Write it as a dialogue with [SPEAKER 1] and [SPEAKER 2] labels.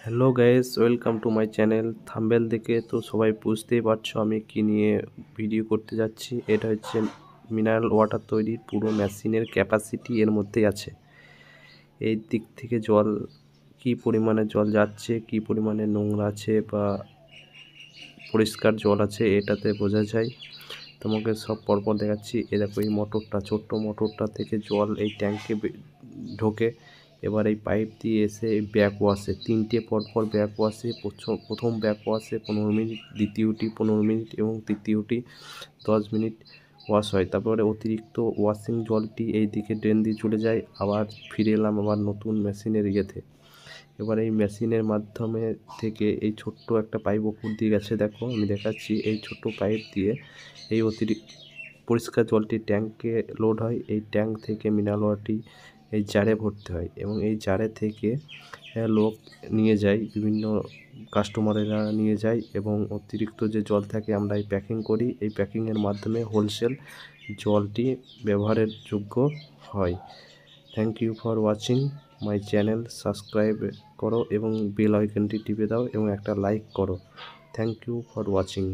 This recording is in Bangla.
[SPEAKER 1] Hello guys, welcome to my channel. Thumbnail দেখে তো সবাই বুঝতেই পারছো আমি কি নিয়ে ভিডিও করতে যাচ্ছি। এটা হচ্ছে মিনারেল ওয়াটার তৈরির পুরো মেশিনের ক্যাপাসিটি এর মধ্যেই আছে। এই দিক থেকে জল কি পরিমাণে জল যাচ্ছে, কি পরিমাণে নোংরা আছে বা পরিষ্কার জল আছে এটাতে বোঝা যায়। তোমাকে সব পরপর দেখাচ্ছি। দেখো এই মোটরটা, ছোট্ট মোটরটা থেকে জল এই ট্যাঙ্কে ঢোকে। এবার এই পাইপ দিয়ে এসে এই ব্যাক ওয়াশে 3টে পরপর ব্যাক ওয়াশে, প্রথম ব্যাক ওয়াশে 15 মিনিট, দ্বিতীয়টি 15 মিনিট এবং তৃতীয়টি 10 মিনিট ওয়াশ হয়। তারপরে অতিরিক্ত ওয়াশিং জলটি এই দিকে ড্রেন দিয়ে চলে যায়। আবার ফিরে এলাম আবার নতুন মেশিনের ইয়েতে। এবার এই মেশিনের মাধ্যমে থেকে এই ছোট্ট একটা পাইপ ওপর দিয়ে গেছে। দেখো আমি দেখাচ্ছি, এই ছোট্ট পাইপ দিয়ে এই অতিরিক্ত পরিষ্কার জলটি ট্যাঙ্কে লোড হয়। এই ট্যাঙ্ক থেকে মিনারেল ওয়াটারটি এই জারে ভর্তি হয় এবং এই জারে থেকে লোক নিয়ে যায়, বিভিন্ন কাস্টমারেরা নিয়ে যায় এবং অতিরিক্ত যে জল থাকে আমরা এই প্যাকিং করি। এই প্যাকিংয়ের মাধ্যমে হোলসেল জলটি ব্যবহারের যোগ্য হয়। Thank you for watching my channel. Subscribe করো এবং বেল আইকনটি টিপে দাও এবং একটা লাইক করো। Thank you for watching.